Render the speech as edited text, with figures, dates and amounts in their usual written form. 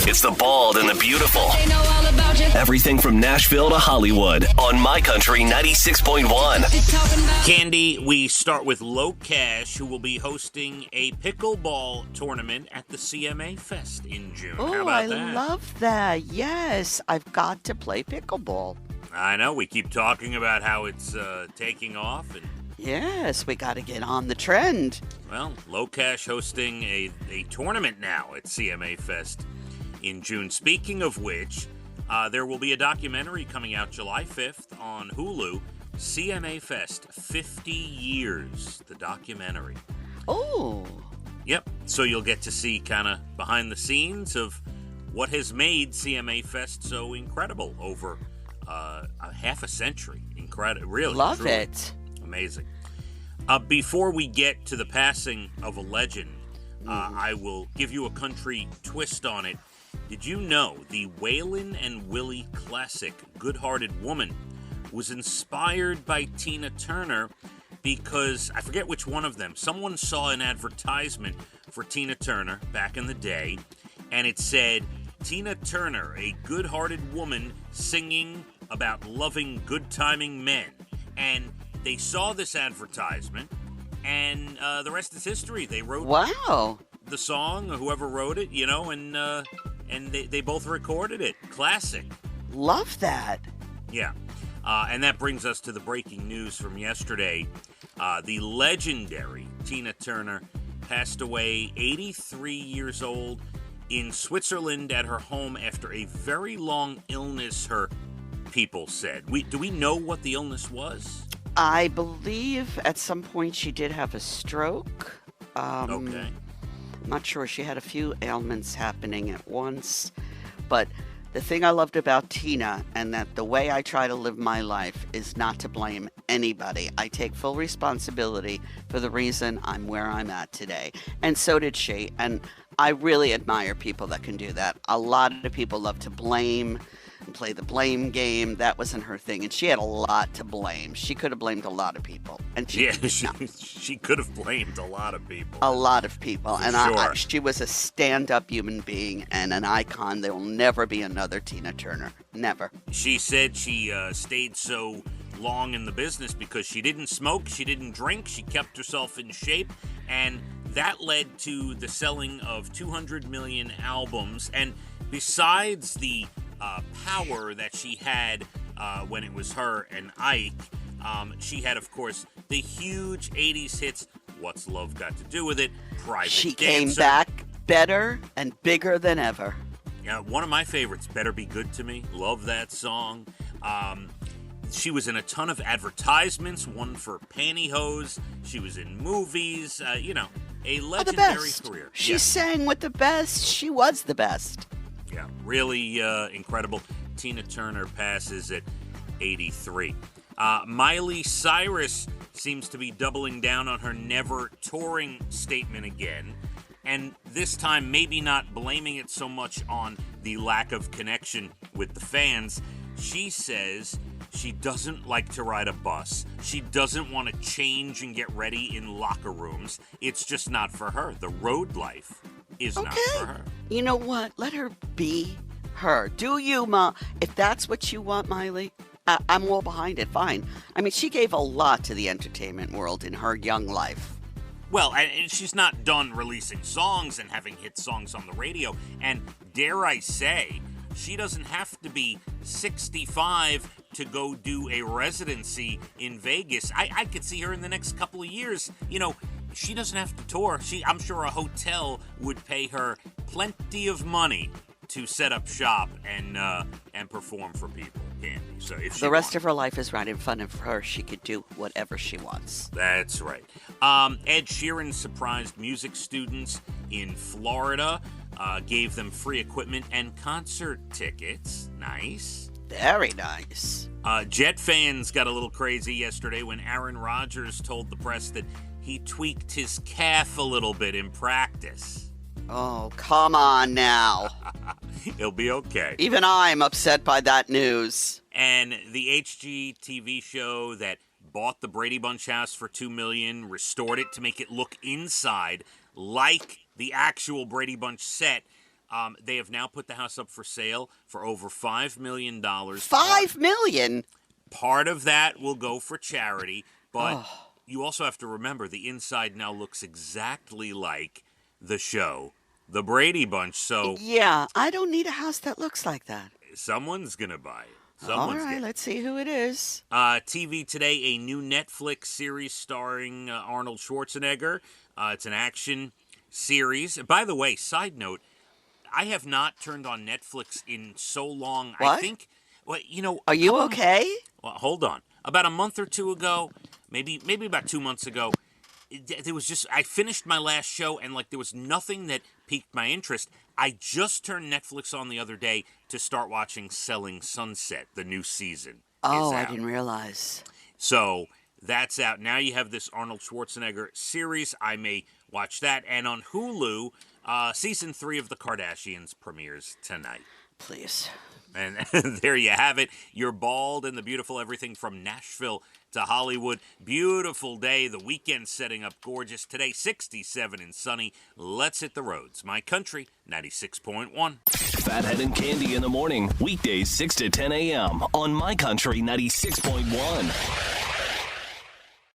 It's the bald and the beautiful. Everything from Nashville to Hollywood on My Country 96.1. Cande, we start with Locash, who will be hosting a pickleball tournament at the CMA Fest in June. How about that? I love that. Yes, I've got to play pickleball. I know. We keep talking about how it's taking off. And yes, we got to get on the trend. Well, Locash hosting a tournament now at CMA Fest in June. Speaking of which, there will be a documentary coming out July 5th on Hulu, CMA Fest, 50 Years, the documentary. Oh. Yep, so you'll get to see kind of behind the scenes of what has made CMA Fest so incredible over a half a century. Incredible, really. Love truly. it. Amazing. Before we get to the passing of a legend, I will give you a country twist on it. Did you know the Waylon and Willie classic, Good-Hearted Woman, was inspired by Tina Turner because, I forget which one of them, someone saw an advertisement for Tina Turner back in the day, and it said, Tina Turner, a good-hearted woman singing about loving good-timing men. And they saw this advertisement, and the rest is history. They wrote the song, whoever wrote it, and they both recorded it. Classic. Love that. Yeah. And that brings us to the breaking news from yesterday. The legendary Tina Turner passed away, 83 years old, in Switzerland at her home after a very long illness, her people said. Do we know what the illness was? I believe at some point she did have a stroke. Okay. I'm not sure. She had a few ailments happening at once. But the thing I loved about Tina, and that the way I try to live my life, is not to blame anybody. I take full responsibility for the reason I'm where I'm at today. And so did she. And I really admire people that can do that. A lot of people love to blame and play the blame game. That wasn't her thing. And she had a lot to blame. She could have blamed a lot of people. And she could have blamed a lot of people. A lot of people. And sure. She was a stand-up human being and an icon. There will never be another Tina Turner. Never. She said she stayed so long in the business because she didn't smoke, she didn't drink, she kept herself in shape, and that led to the selling of 200 million albums. And besides the power that she had when it was her and Ike, she had, of course, the huge 80s hits, What's Love Got to Do With It, Private She Dancer. came back better and bigger than ever. Yeah, one of my favorites, Better Be Good to Me. Love that song. She was in a ton of advertisements, one for pantyhose. She was in movies, a legendary career. She sang with the best. She was the best. Yeah, really incredible. Tina Turner passes at 83. Miley Cyrus seems to be doubling down on her never touring statement again. And this time, maybe not blaming it so much on the lack of connection with the fans. She says she doesn't like to ride a bus. She doesn't want to change and get ready in locker rooms. It's just not for her. The road life is not for her. You know what? Let her be her. Do you, Ma? If that's what you want, Miley, I'm all behind it. Fine. I mean, she gave a lot to the entertainment world in her young life. Well, and she's not done releasing songs and having hit songs on the radio. And dare I say, she doesn't have to be 65 to go do a residency in Vegas. I could see her in the next couple of years. She doesn't have to tour. I'm sure a hotel would pay her plenty of money to set up shop and perform for people, Cande. So if the rest of her life is right in front of her. She could do whatever she wants. That's right. Ed Sheeran surprised music students in Florida, gave them free equipment and concert tickets. Nice. Very nice. Jet fans got a little crazy yesterday when Aaron Rodgers told the press that he tweaked his calf a little bit in practice. Oh, come on now. He'll be okay. Even I'm upset by that news. And the HGTV show that bought the Brady Bunch house for $2 million, restored it to make it look inside like the actual Brady Bunch set, They have now put the house up for sale for over $5 million. $5 million? Part of that will go for charity, but you also have to remember the inside now looks exactly like the show, The Brady Bunch. So yeah, I don't need a house that looks like that. Someone's going to buy it. All right, let's see who it is. TV today, a new Netflix series starring Arnold Schwarzenegger. It's an action series. By the way, side note, I have not turned on Netflix in so long. What? I think, well, Are you okay? Well, hold on. About a month or two ago, maybe about 2 months ago, there was just, I finished my last show and there was nothing that piqued my interest. I just turned Netflix on the other day to start watching Selling Sunset, the new season. Oh, I didn't realize. So that's out. Now you have this Arnold Schwarzenegger series. I may watch that. And on Hulu, season 3 of The Kardashians premieres tonight. Please. And there you have it. You're Bald and the Beautiful, everything from Nashville to Hollywood. Beautiful day. The weekend setting up gorgeous. Today, 67 and sunny. Let's hit the roads. My Country, 96.1. Phathead and Cande in the morning. Weekdays 6 to 10 a.m. on My Country 96.1.